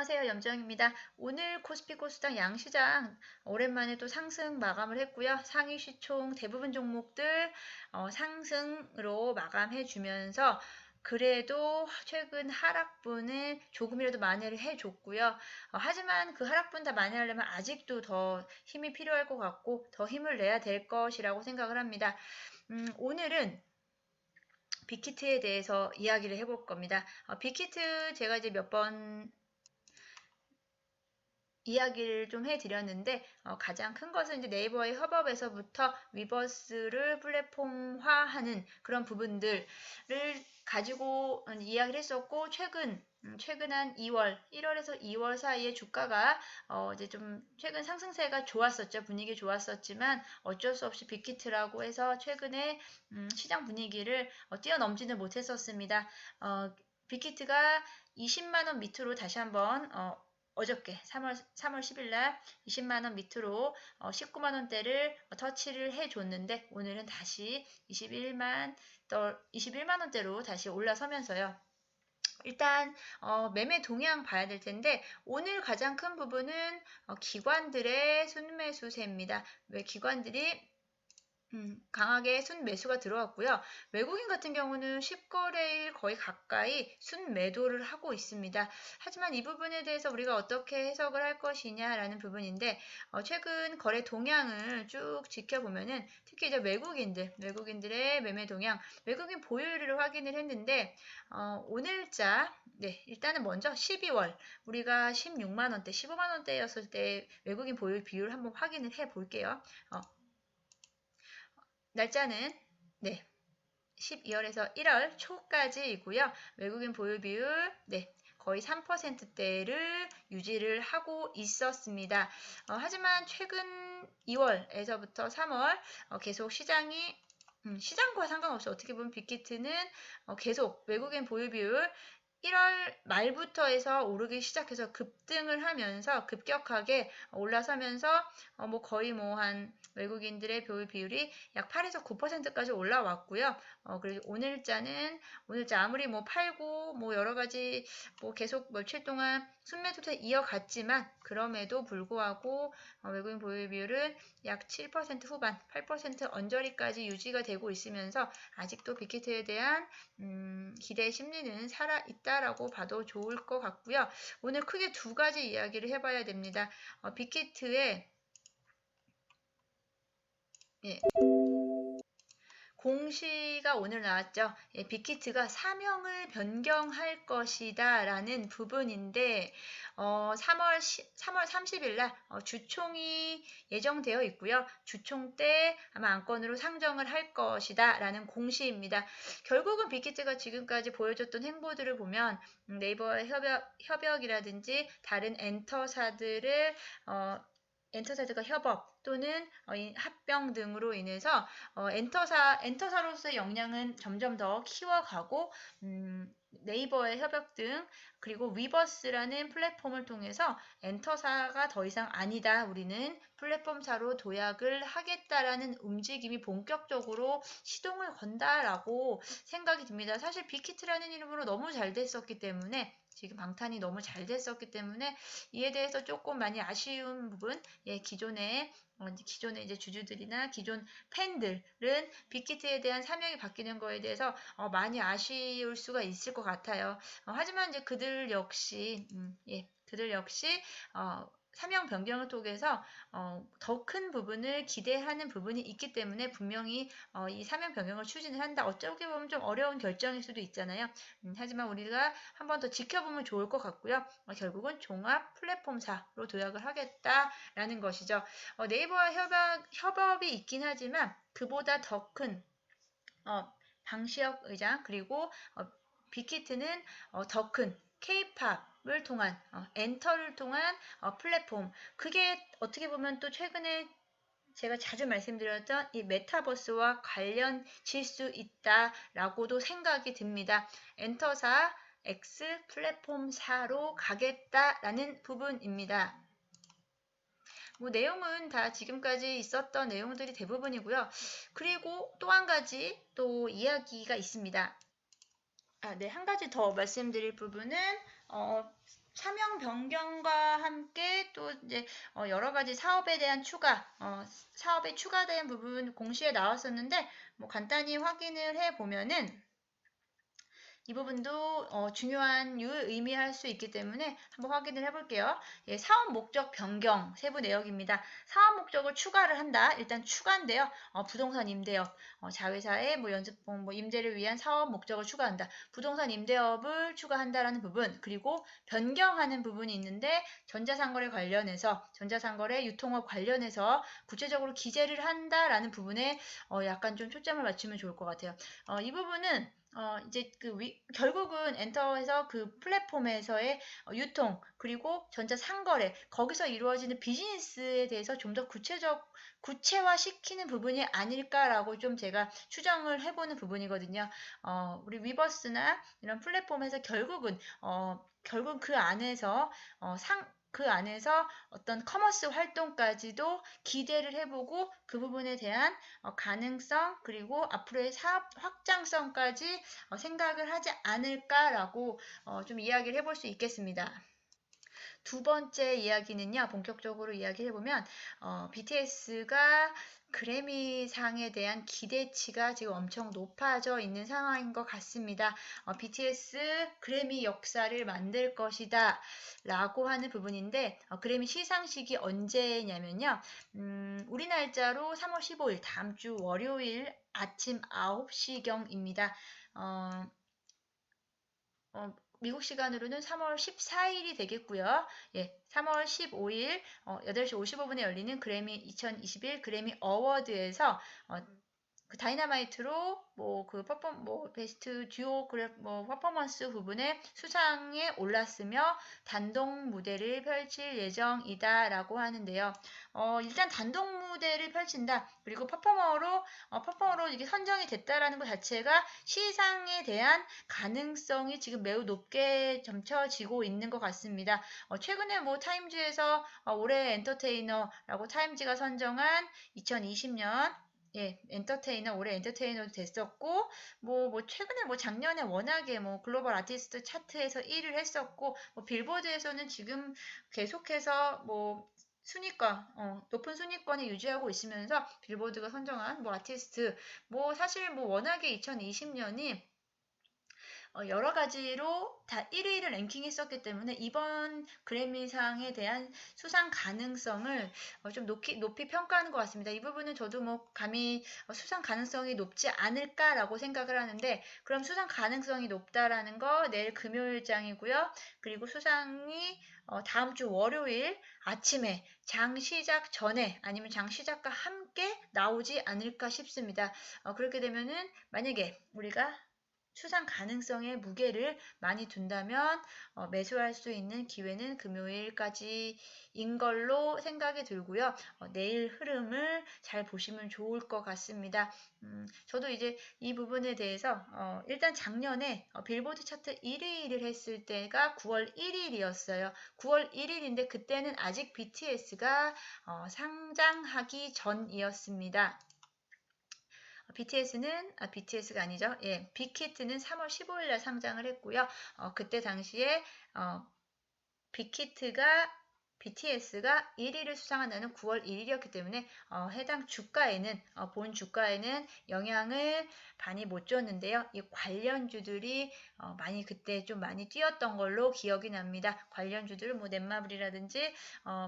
안녕하세요. 염정입니다. 오늘 코스피 코스닥 양시장 오랜만에 또 상승 마감을 했고요. 상위 시총 대부분 종목들 상승으로 마감해 주면서 그래도 최근 하락분을 조금이라도 만회를 해줬고요. 하지만 그 하락분 다 만회하려면 아직도 더 힘이 필요할 것 같고 더 힘을 내야 될 것이라고 생각을 합니다. 오늘은 빅히트에 대해서 이야기를 해볼 겁니다. 빅히트 제가 이제 몇 번 이야기를 좀 해드렸는데 가장 큰 것은 이제 네이버의 협업에서부터 위버스를 플랫폼화하는 그런 부분들을 가지고 이야기를 했었고 최근 한 2월, 1월에서 2월 사이에 주가가 이제 좀 최근 상승세가 좋았었죠. 분위기 좋았었지만 어쩔 수 없이 빅히트라고 해서 최근에 시장 분위기를 뛰어넘지는 못했었습니다. 빅히트가 20만 원 밑으로 다시 한번 어저께 3월 10일 날 20만 원 밑으로 19만 원대를 터치를 해줬는데 오늘은 다시 21만 원대로 다시 올라서면서요. 일단 매매 동향 봐야 될 텐데 오늘 가장 큰 부분은 기관들의 순매수세입니다. 왜 기관들이 강하게 순매수가 들어왔고요. 외국인 같은 경우는 10거래일 거의 가까이 순매도를 하고 있습니다. 하지만 이 부분에 대해서 우리가 어떻게 해석을 할 것이냐라는 부분인데 최근 거래 동향을 쭉 지켜보면은 특히 이제 외국인들의 매매 동향, 외국인 보유율을 확인을 했는데 오늘자 일단은 먼저 12월 우리가 16만 원대, 15만 원대였을 때 외국인 보유율 비율 한번 확인을 해 볼게요. 날짜는 12월에서 1월 초까지이고요. 외국인 보유 비율 거의 3%대를 유지를 하고 있었습니다. 하지만 최근 2월에서부터 3월 계속 시장과 상관없이 어떻게 보면 빅히트는 계속 외국인 보유 비율 1월 말부터 해서 오르기 시작해서 급등을 하면서 급격하게 올라서면서 거의 한 외국인들의 보유 비율이 약 8에서 9%까지 올라왔고요. 그리고 오늘자 아무리 팔고 여러 가지 계속 며칠 동안 순매도세 이어갔지만 그럼에도 불구하고 외국인 보유 비율은 약 7% 후반, 8% 언저리까지 유지가 되고 있으면서 아직도 빅히트에 대한 기대 심리는 살아있다라고 봐도 좋을 것 같고요. 오늘 크게 두 가지 이야기를 해봐야 됩니다. 빅히트의 공시가 오늘 나왔죠. 빅히트가 사명을 변경할 것이다 라는 부분인데 3월 30일 날 주총이 예정되어 있고요. 주총 때 아마 안건으로 상정을 할 것이다 라는 공시입니다. 결국은 빅히트가 지금까지 보여줬던 행보들을 보면 네이버의 협력이라든지 다른 엔터사들과 협업 또는 합병 등으로 인해서 엔터사로서의 역량은 점점 더 키워가고 네이버의 협업 등 그리고 위버스라는 플랫폼을 통해서 엔터사가 더 이상 아니다. 우리는 플랫폼사로 도약을 하겠다라는 움직임이 본격적으로 시동을 건다라고 생각이 듭니다. 사실 빅히트라는 이름으로 너무 잘 됐었기 때문에 지금 방탄이 너무 잘 됐었기 때문에 이에 대해서 조금 많이 아쉬운 부분, 기존의 이제 주주들이나 기존 팬들은 빅히트에 대한 사명이 바뀌는 거에 대해서 많이 아쉬울 수가 있을 것 같아요. 하지만 이제 그들 역시 사명 변경을 통해서 더 큰 부분을 기대하는 부분이 있기 때문에 분명히 이 사명 변경을 추진을 한다. 어쩌게 보면 좀 어려운 결정일 수도 있잖아요. 하지만 우리가 한 번 더 지켜보면 좋을 것 같고요. 결국은 종합 플랫폼사로 도약을 하겠다라는 것이죠. 네이버와 협업이 있긴 하지만 그보다 더 큰 방시혁 의장 그리고 빅히트는 더 큰 K-팝을 통한 엔터를 통한 플랫폼 그게 어떻게 보면 또 최근에 제가 자주 말씀드렸던 이 메타버스와 관련질 수 있다라고도 생각이 듭니다. 엔터사 X 플랫폼사로 가겠다라는 부분입니다. 내용은 다 지금까지 있었던 내용들이 대부분이고요. 그리고 또 한 가지 또 이야기가 있습니다. 한 가지 더 말씀드릴 부분은 사명 변경과 함께 또 이제 여러 가지 사업에 대한 추가, 사업에 추가된 부분 공시에 나왔었는데 뭐 간단히 확인을 해 보면은 이 부분도 중요한 의미할 수 있기 때문에 한번 확인을 해볼게요. 예, 사업 목적 변경 세부 내역입니다. 사업 목적을 추가를 한다. 일단 추가인데요. 부동산 임대업, 자회사의 뭐 연습봉, 뭐 임대를 위한 사업 목적을 추가한다. 부동산 임대업을 추가한다라는 부분, 그리고 변경하는 부분이 있는데 전자상거래 관련해서 전자상거래 유통업 관련해서 구체적으로 기재를 한다라는 부분에 약간 좀 초점을 맞추면 좋을 것 같아요. 이 부분은 이제 결국은 엔터에서 그 플랫폼에서의 유통, 그리고 전자 상거래, 거기서 이루어지는 비즈니스에 대해서 좀 더 구체화시키는 부분이 아닐까라고 좀 제가 추정을 해보는 부분이거든요. 우리 위버스나 이런 플랫폼에서 결국 그 안에서 어떤 커머스 활동까지도 기대를 해보고 그 부분에 대한 가능성, 그리고 앞으로의 사업 확장성까지 생각을 하지 않을까라고 좀 이야기를 해볼 수 있겠습니다. 두 번째 이야기는요, 본격적으로 이야기를 해보면 BTS가 그래미상에 대한 기대치가 지금 엄청 높아져 있는 상황인 것 같습니다. BTS 그래미 역사를 만들 것이다 라고 하는 부분인데 그래미 시상식이 언제냐면요. 우리 날짜로 3월 15일 다음 주 월요일 아침 9시경입니다. 미국 시간으로는 3월 14일이 되겠고요. 예, 3월 15일 8시 55분에 열리는 그래미 2021 그래미 어워드에서 그 다이너마이트로 베스트 듀오 퍼포먼스 부분에 수상에 올랐으며 단독 무대를 펼칠 예정이다라고 하는데요. 일단 단독 무대를 펼친다. 그리고 퍼포머로 이게 선정이 됐다라는 것 자체가 시상에 대한 가능성이 지금 매우 높게 점쳐지고 있는 것 같습니다. 최근에 뭐 타임즈에서 올해 엔터테이너라고 타임즈가 선정한 2020년 올해 엔터테이너도 됐었고, 최근에 작년에 워낙에 글로벌 아티스트 차트에서 1위를 했었고, 빌보드에서는 지금 계속해서 높은 순위권을 유지하고 있으면서 빌보드가 선정한 아티스트, 사실 워낙에 2020년이 여러 가지로 다 1위를 랭킹했었기 때문에 이번 그래미상에 대한 수상 가능성을 좀 높이 평가하는 것 같습니다. 이 부분은 저도 감히 수상 가능성이 높지 않을까라고 생각을 하는데 그럼 수상 가능성이 높다라는 거 내일 금요일장이고요. 그리고 수상이 다음 주 월요일 아침에 장 시작 전에 아니면 장 시작과 함께 나오지 않을까 싶습니다. 그렇게 되면은 만약에 우리가 수상 가능성의 무게를 많이 둔다면 매수할 수 있는 기회는 금요일까지인 걸로 생각이 들고요. 내일 흐름을 잘 보시면 좋을 것 같습니다. 저도 이제 이 부분에 대해서 일단 작년에 빌보드 차트 1위를 했을 때가 9월 1일이었어요. 9월 1일인데 그때는 아직 BTS가 상장하기 전이었습니다. BTS가 아니죠. 예, 빅히트는 3월 15일날 상장을 했고요. 그때 당시에 BTS가 1위를 수상한 날은 9월 1일이었기 때문에 해당 주가에는 본 주가에는 영향을 많이 못 줬는데요. 이 관련주들이 그때 좀 많이 뛰었던 걸로 기억이 납니다. 관련주들 넷마블이라든지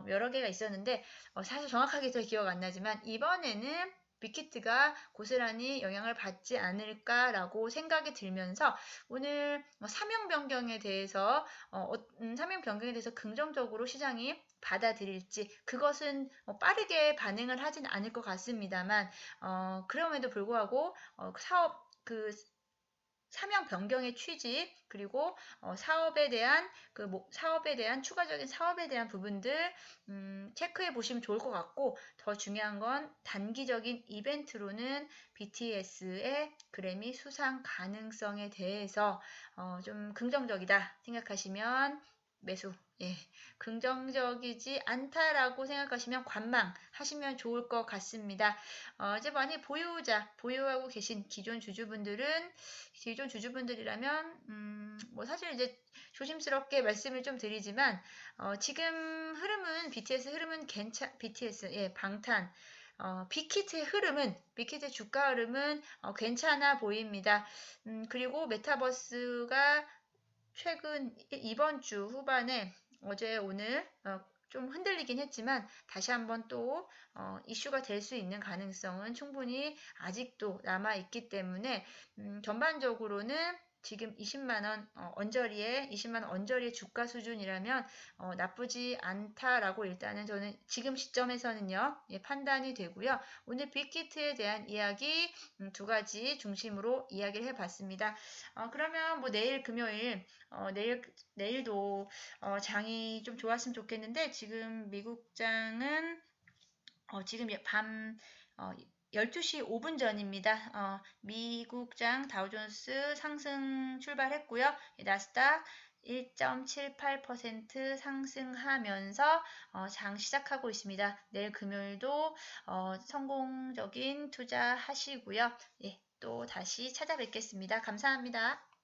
여러 개가 있었는데 사실 정확하게 잘 기억 안 나지만 이번에는 빅히트가 고스란히 영향을 받지 않을까라고 생각이 들면서 오늘 사명 변경에 대해서 긍정적으로 시장이 받아들일지 그것은 빠르게 반응을 하진 않을 것 같습니다만 그럼에도 불구하고 사명 변경의 취지 그리고 사업에 대한 추가적인 사업에 대한 부분들 체크해 보시면 좋을 것 같고 더 중요한 건 단기적인 이벤트로는 BTS의 그래미 수상 가능성에 대해서 좀 긍정적이다 생각하시면 매수. 예, 긍정적이지 않다라고 생각하시면 관망하시면 좋을 것 같습니다. 이제 만약 보유하고 계신 기존 주주분들이라면, 뭐 사실 이제 조심스럽게 말씀을 좀 드리지만, 지금 BTS 흐름은 BTS, 예, 방탄, 빅히트의 주가 흐름은 괜찮아 보입니다. 그리고 메타버스가 최근 이번 주 후반에 어제 오늘 좀 흔들리긴 했지만 다시 한번 또 이슈가 될 수 있는 가능성은 충분히 아직도 남아 있기 때문에 전반적으로는 지금 20만 원 언저리의 주가 수준이라면 나쁘지 않다라고 일단은 저는 지금 시점에서는요, 예, 판단이 되고요. 오늘 빅히트에 대한 이야기 두 가지 중심으로 이야기를 해봤습니다. 그러면 뭐 내일 금요일 내일도 장이 좀 좋았으면 좋겠는데 지금 미국 장은 지금 밤 12시 5분 전입니다. 미국 장 다우존스 상승 출발했고요. 나스닥 1.78% 상승하면서 장 시작하고 있습니다. 내일 금요일도 성공적인 투자하시고요. 예, 또 다시 찾아뵙겠습니다. 감사합니다.